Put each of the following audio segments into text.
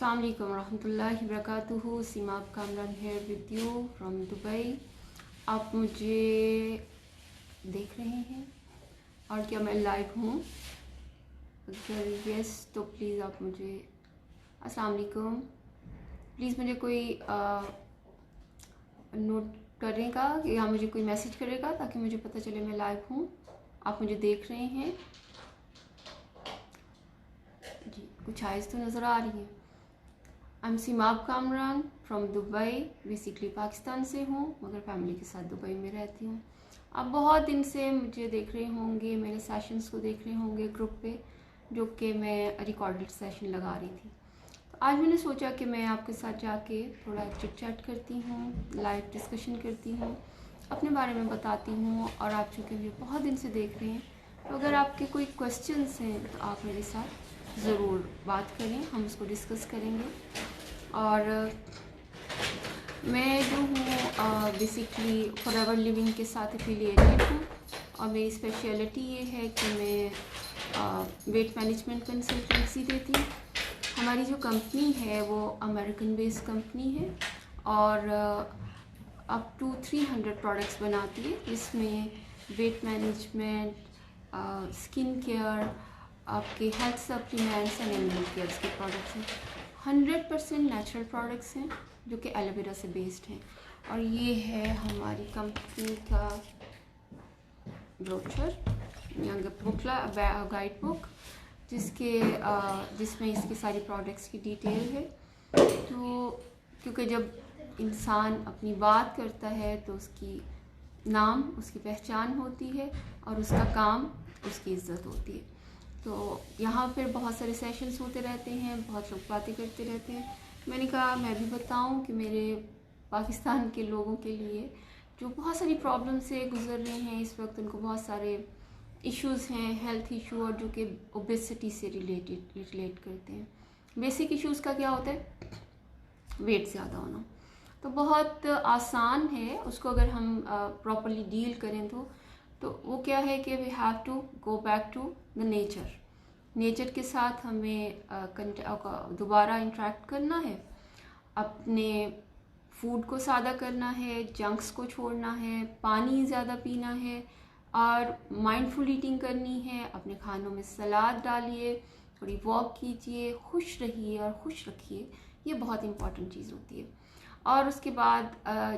अस्सलाम वालेकुम रहमतुल्लाहि वबरकातुहू। Seemab Kamran here with you from Dubai. आप मुझे देख रहे हैं और क्या मैं लाइव हूँ? अगर यस तो प्लीज़ आप मुझे अस्सलाम वालेकुम प्लीज़ मुझे कोई नोट करेगा या मुझे कोई मैसेज करेगा ताकि मुझे पता चले मैं लाइव हूँ, आप मुझे देख रहे हैं जी। कुछ आइज़ तो नज़र आ रही है। I am Seemab Kamran from Dubai. Basically Pakistan से हूँ मगर फैमिली के साथ दुबई में रहती हूँ। आप बहुत दिन से मुझे देख रहे होंगे, मेरे सेशंस को देख रहे होंगे ग्रुप पे, जो कि मैं रिकॉर्डेड सेशन लगा रही थी। तो आज मैंने सोचा कि मैं आपके साथ जाके थोड़ा चिट चैट करती हूँ, लाइव डिस्कशन करती हूँ, अपने बारे में बताती हूँ। और आप चूँकि मुझे बहुत दिन से देख रहे हैं तो अगर आपके कोई क्वेश्चंस हैं तो आप मेरे साथ ज़रूर बात करें, हम उसको डिस्कस करेंगे। और मैं जो हूँ बेसिकली फॉरएवर लिविंग के साथ एफिलिएटेड हूँ और मेरी स्पेशलिटी ये है कि मैं वेट मैनेजमेंट कंसल्टेंसी देती हूँ। हमारी जो कंपनी है वो अमेरिकन बेस्ड कंपनी है और अप टू 300 प्रोडक्ट्स बनाती है, जिसमें वेट मैनेजमेंट, स्किन केयर, आपके health supplements and animal care के प्रोडक्ट्स हैं। 100% नेचुरल प्रोडक्ट्स हैं जो कि एलोवेरा से बेस्ड हैं। और ये है हमारी कंपनी का ब्रोशर या बुकला गाइड बुक, जिसमें इसकी सारी प्रोडक्ट्स की डिटेल है। तो क्योंकि जब इंसान अपनी बात करता है तो उसकी नाम उसकी पहचान होती है और उसका काम उसकी इज्जत होती है। तो यहाँ पर बहुत सारे सेशंस होते रहते हैं, बहुत लोग बातें करते रहते हैं। मैंने कहा मैं भी बताऊँ कि मेरे पाकिस्तान के लोगों के लिए जो बहुत सारी प्रॉब्लम से गुजर रहे हैं इस वक्त, उनको बहुत सारे इश्यूज़ हैं, हेल्थ इशू, और जो कि ओबेसिटी से रिलेट करते हैं। बेसिक इश्यूज़ का क्या होता है? वेट ज़्यादा होना। तो बहुत आसान है उसको अगर हम प्रॉपरली डील करें तो वो क्या है कि we have to go back to the nature के साथ हमें दोबारा इंटरेक्ट करना है, अपने फूड को सादा करना है, जंक्स को छोड़ना है, पानी ज़्यादा पीना है और माइंडफुल ईटिंग करनी है। अपने खानों में सलाद डालिए, थोड़ी वॉक कीजिए, खुश रहिए और खुश रखिए। ये बहुत इंपॉर्टेंट चीज़ होती है। और उसके बाद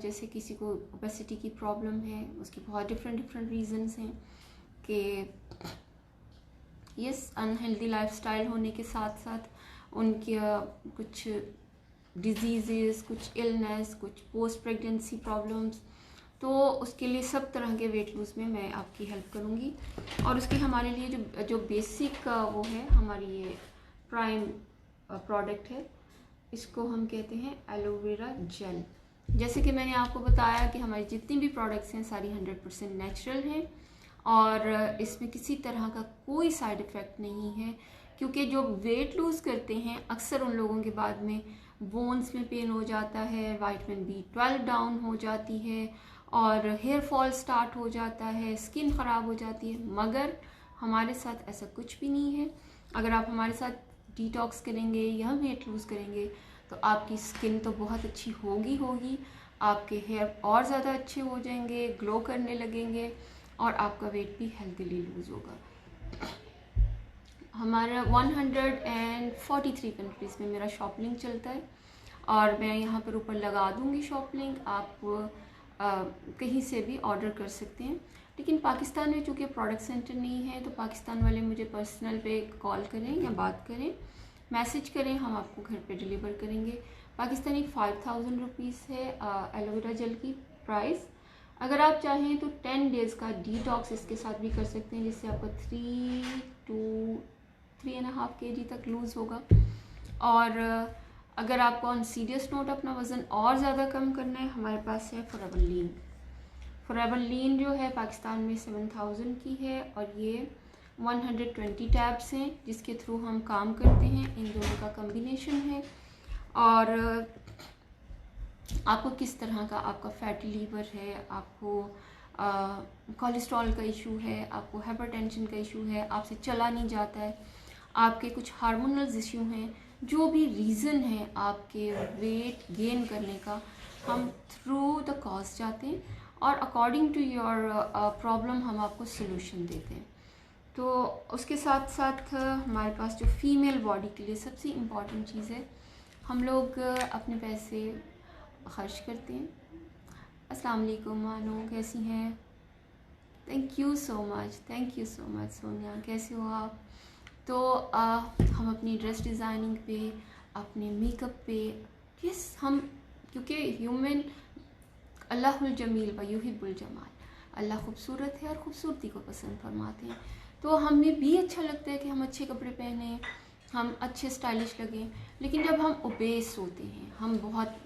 जैसे किसी को ओबेसिटी की प्रॉब्लम है, उसकी बहुत डिफरेंट रीजंस हैं कि यस अनहेल्दी लाइफस्टाइल होने के साथ साथ उनके कुछ डिजीज़, कुछ इलनेस, कुछ पोस्ट प्रेगनेंसी प्रॉब्लम्स। तो उसके लिए सब तरह के वेट लूज़ में मैं आपकी हेल्प करूँगी। और उसके हमारे लिए जो बेसिक वो है, हमारी ये प्राइम प्रोडक्ट है, इसको हम कहते हैं एलोवेरा जेल। जैसे कि मैंने आपको बताया कि हमारी जितनी भी प्रोडक्ट्स हैं सारी 100% नेचुरल हैं और इसमें किसी तरह का कोई साइड इफ़ेक्ट नहीं है। क्योंकि जो वेट लूज़ करते हैं अक्सर उन लोगों के बाद में बोन्स में पेन हो जाता है, विटामिन B12 डाउन हो जाती है और हेयर फॉल स्टार्ट हो जाता है, स्किन ख़राब हो जाती है। मगर हमारे साथ ऐसा कुछ भी नहीं है। अगर आप हमारे साथ डिटॉक्स करेंगे या वेट लूज़ करेंगे तो आपकी स्किन तो बहुत अच्छी होगी, आपके हेयर और ज़्यादा अच्छे हो जाएंगे, ग्लो करने लगेंगे और आपका वेट भी हेल्थीली लूज़ होगा। हमारा 143 कंट्रीज़ में मेरा शॉप लिंक चलता है और मैं यहाँ पर ऊपर लगा दूँगी शॉप लिंक। आप कहीं से भी ऑर्डर कर सकते हैं। लेकिन पाकिस्तान में चूँकि प्रोडक्ट सेंटर नहीं है तो पाकिस्तान वाले मुझे पर्सनल पे कॉल करें या बात करें, मैसेज करें, हम आपको घर पे डिलीवर करेंगे। पाकिस्तानी 5000 रुपीज़ है एलोवेरा जेल की प्राइस। अगर आप चाहें तो 10 डेज़ का डिटॉक्स इसके साथ भी कर सकते हैं, जिससे आपका 3 to 3.5 kg तक लूज़ होगा। और अगर आपको ऑन सीरियस नोट अपना वज़न और ज़्यादा कम करना है, हमारे पास है फॉरएवर लीन जो है पाकिस्तान में 7000 की है और ये 120 टैब्स हैं जिसके थ्रू हम काम करते हैं। इन दोनों का कम्बिनेशन है। और आपको किस तरह का आपका फैटी लीवर है, आपको कोलेस्ट्रॉल का इशू है, आपको हाइपरटेंशन का इशू है, आपसे चला नहीं जाता है, आपके कुछ हार्मोनल इशू हैं, जो भी रीज़न है आपके वेट गेन करने का, हम थ्रू द कॉज जाते हैं और अकॉर्डिंग टू योर प्रॉब्लम हम आपको सोल्यूशन देते हैं। तो उसके साथ साथ हमारे पास जो फीमेल बॉडी के लिए सबसे इम्पॉर्टेंट चीज़ है, हम लोग अपने पैसे खर्च करते हैं। अस्सलाम वालेकुम मानो, कैसी हैं? Thank you so much Sonia, कैसे हो आप? तो हम अपनी ड्रेस डिज़ाइनिंग पे, अपने मेकअप पे, यस हम, क्योंकि ह्यूमन अल्लाहुल जमील व युहिब्बुल जमाल, अल्लाह खूबसूरत है और ख़ूबसूरती को पसंद फरमाते हैं। तो हमें भी अच्छा लगता है कि हम अच्छे कपड़े पहने, हम अच्छे स्टाइलिश लगें। लेकिन जब हम ओबेस होते हैं, हम बहुत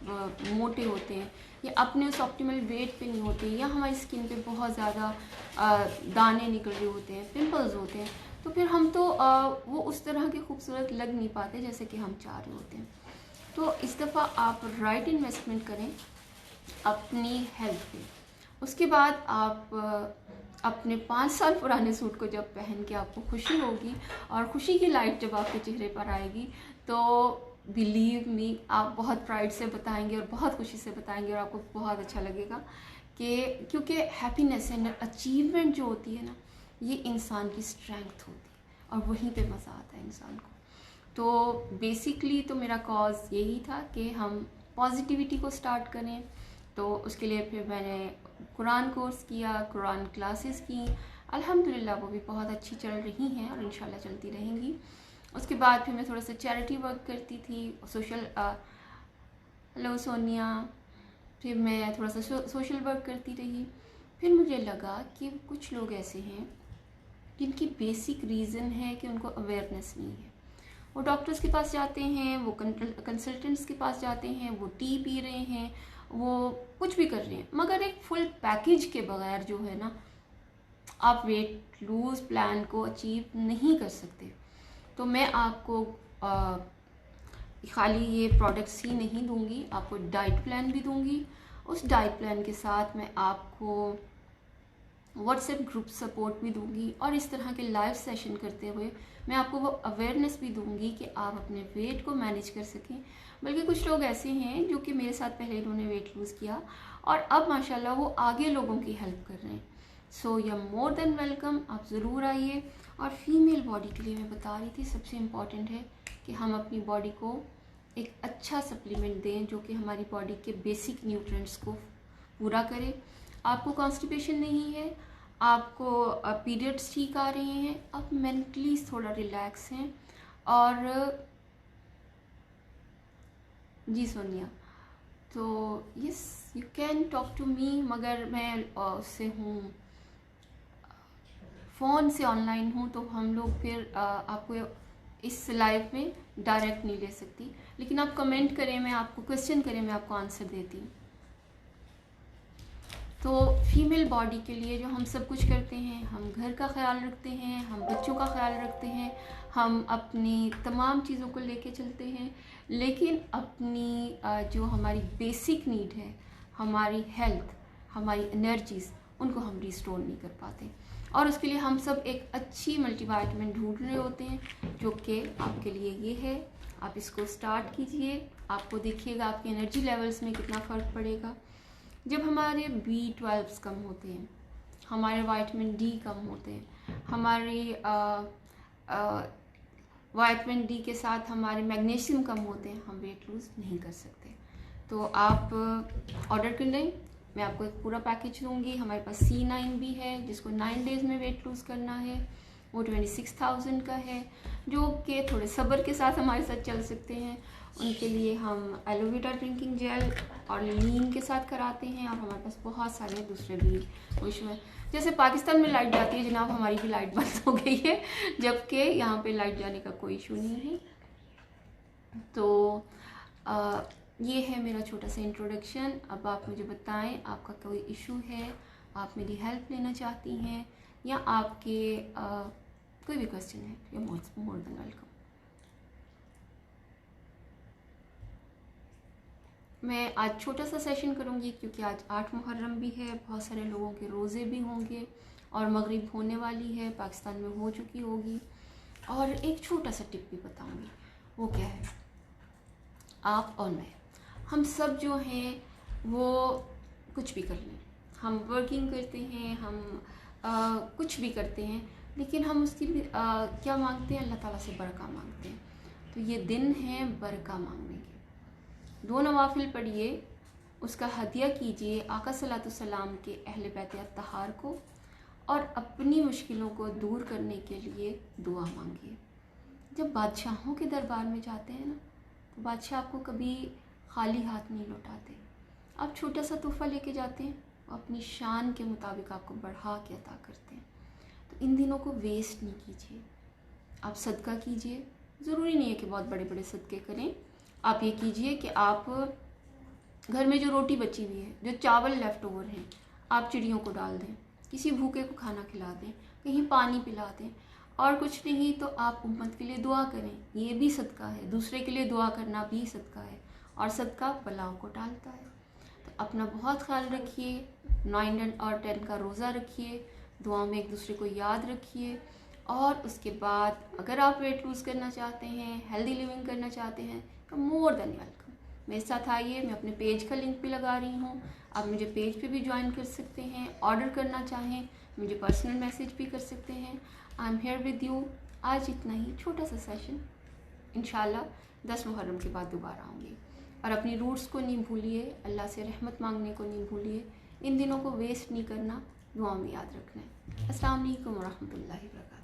मोटे होते हैं, या अपने उस ऑप्टिमल वेट पे नहीं होते, या हमारी स्किन पे बहुत ज़्यादा दाने निकल रहे होते हैं, पिंपल्स होते हैं, तो फिर हम तो वो उस तरह के खूबसूरत लग नहीं पाते जैसे कि हम चाह रहे होते हैं। तो इस दफ़ा आप राइट इन्वेस्टमेंट करें अपनी हेल्थ पे। उसके बाद आप अपने 5 साल पुराने सूट को जब पहन के आपको खुशी होगी और खुशी की लाइट जब आपके चेहरे पर आएगी, तो बिलीव मी, आप बहुत प्राइड से बताएंगे और बहुत खुशी से बताएंगे और आपको बहुत अच्छा लगेगा कि क्योंकि हैप्पीनेस एंड अचीवमेंट जो होती है ना, ये इंसान की स्ट्रेंथ होती है और वहीं पे मज़ा आता है इंसान को। तो बेसिकली तो मेरा कॉज यही था कि हम पॉजिटिविटी को स्टार्ट करें। तो उसके लिए फिर मैंने कुरान कोर्स किया, कुरान क्लासेस की, अल्हम्दुलिल्लाह वो भी बहुत अच्छी चल रही हैं और इंशाल्लाह चलती रहेंगी। उसके बाद फिर मैं थोड़ा सा चैरिटी वर्क करती थी, सोशल हेलो सोनिया, फिर मैं थोड़ा सा सोशल वर्क करती रही। फिर मुझे लगा कि कुछ लोग ऐसे हैं जिनकी बेसिक रीज़न है कि उनको अवेयरनेस नहीं है। वो डॉक्टर्स के पास जाते हैं, वो कंसल्टेंट्स के पास जाते हैं, वो टी पी रहे हैं, वो कुछ भी कर रहे हैं, मगर एक फुल पैकेज के बगैर जो है ना, आप वेट लूज प्लान को अचीव नहीं कर सकते। तो मैं आपको खाली ये प्रोडक्ट्स ही नहीं दूंगी, आपको डाइट प्लान भी दूंगी। उस डाइट प्लान के साथ मैं आपको व्हाट्सएप ग्रुप सपोर्ट भी दूंगी, और इस तरह के लाइव सेशन करते हुए मैं आपको वो अवेयरनेस भी दूंगी कि आप अपने वेट को मैनेज कर सकें। बल्कि कुछ लोग ऐसे हैं जो कि मेरे साथ पहले इन्होंने वेट लूज़ किया और अब माशाल्लाह वो आगे लोगों की हेल्प कर रहे हैं। So you are more than welcome, आप ज़रूर आइए। और फीमेल बॉडी के लिए मैं बता रही थी, सबसे इम्पॉर्टेंट है कि हम अपनी बॉडी को एक अच्छा सप्लीमेंट दें जो कि हमारी बॉडी के बेसिक न्यूट्रिएंट्स को पूरा करे। आपको कॉन्स्टिपेशन नहीं है, आपको पीरियड्स ठीक आ रहे हैं, आप मेंटली थोड़ा रिलैक्स हैं, और जी सोनिया, तो yes you can talk to me, मगर मैं उससे हूँ, फ़ोन से ऑनलाइन हूँ, तो हम लोग फिर आपको इस लाइव में डायरेक्ट नहीं ले सकती। लेकिन आप कमेंट करें, मैं आपको क्वेश्चन करें, मैं आपको आंसर देती हूँ। तो फीमेल बॉडी के लिए जो हम सब कुछ करते हैं, हम घर का ख्याल रखते हैं, हम बच्चों का ख्याल रखते हैं, हम अपनी तमाम चीज़ों को लेके चलते हैं, लेकिन अपनी जो हमारी बेसिक नीड है, हमारी हेल्थ, हमारी एनर्जीज़, उनको हम रिस्टोर नहीं कर पाते। और उसके लिए हम सब एक अच्छी मल्टीविटामिन ढूंढ रहे होते हैं, जो कि आपके लिए ये है। आप इसको स्टार्ट कीजिए, आपको देखिएगा आपके एनर्जी लेवल्स में कितना फ़र्क पड़ेगा। जब हमारे B12 कम होते हैं, हमारे विटामिन D कम होते हैं, हमारी विटामिन D के साथ हमारे मैग्नीशियम कम होते हैं, हम वेट लूज़ नहीं कर सकते। तो आप ऑर्डर कर लें, मैं आपको एक पूरा पैकेज दूंगी। हमारे पास C9 भी है जिसको 9 डेज़ में वेट लूज़ करना है, वो 26,000 का है। जो कि थोड़े सब्र के साथ हमारे साथ चल सकते हैं, उनके लिए हम एलोवेरा ड्रिंकिंग जेल और लीन के साथ कराते हैं। और हमारे पास बहुत सारे दूसरे भी इशू हैं, जैसे पाकिस्तान में लाइट जाती है जनाब, हमारी भी लाइट बंद हो गई है, जबकि यहाँ पे लाइट जाने का कोई इशू नहीं है। तो ये है मेरा छोटा सा इंट्रोडक्शन। अब आप मुझे बताएं, आपका कोई इशू है, आप मेरी हेल्प लेना चाहती हैं, या आपके कोई भी क्वेश्चन है, यू मोर देन वेलकम। मैं आज छोटा सा सेशन करूँगी क्योंकि आज 8 मुहर्रम भी है, बहुत सारे लोगों के रोज़े भी होंगे और मगरिब होने वाली है, पाकिस्तान में हो चुकी होगी। और एक छोटा सा टिप भी बताऊँगी, वो क्या है, आप और मैं, हम सब जो हैं वो कुछ भी कर लें, हम वर्किंग करते हैं, हम कुछ भी करते हैं, लेकिन हम उसकी भी क्या मांगते हैं? अल्लाह ताला से बरका मांगते हैं। तो ये दिन है बरका मांगने के। 2 नवाफिल पढ़िए, उसका हदिया कीजिए आका सल्लल्लाहु अलैहि वसल्लम के अहले बैत अत्तहार को, और अपनी मुश्किलों को दूर करने के लिए दुआ मांगिए। जब बादशाहों के दरबार में जाते हैं ना, तो बादशाह आपको कभी खाली हाथ नहीं लौटाते। आप छोटा सा तोहफ़ा लेके जाते हैं, वो अपनी शान के मुताबिक आपको बढ़ा के अता करते हैं। तो इन दिनों को वेस्ट नहीं कीजिए, आप सदका कीजिए। ज़रूरी नहीं है कि बहुत बड़े बड़े सदक़े करें। आप ये कीजिए कि आप घर में जो रोटी बची हुई है, जो चावल लेफ़्ट ओवर हैं, आप चिड़ियों को डाल दें, किसी भूखे को खाना खिला दें, कहीं पानी पिला दें, और कुछ नहीं तो आप उम्मत के लिए दुआ करें। ये भी सदका है, दूसरे के लिए दुआ करना भी सदका है, और सदका बलाओं को टालता है। तो अपना बहुत ख्याल रखिए, 9 और 10 का रोज़ा रखिए, दुआ में एक दूसरे को याद रखिए। और उसके बाद अगर आप वेट लूज़ करना चाहते हैं, हेल्दी लिविंग करना चाहते हैं, तो मोर देन वेलकम, मेरे साथ आइए। मैं अपने पेज का लिंक भी लगा रही हूँ, आप मुझे पेज पे भी ज्वाइन कर सकते हैं। ऑर्डर करना चाहें मुझे पर्सनल मैसेज भी कर सकते हैं। I am here with you. आज इतना ही छोटा सा सेशन, इंशाल्लाह 10 मुहर्रम के बाद दोबारा आऊँगी। और अपनी रूट्स को नहीं भूलिए, अल्लाह से रहमत मांगने को नहीं भूलिए, इन दिनों को वेस्ट नहीं करना, दुआ में याद रखना है। अस्सलाम वालेकुम व रहमतुल्लाहि व बरकातहू।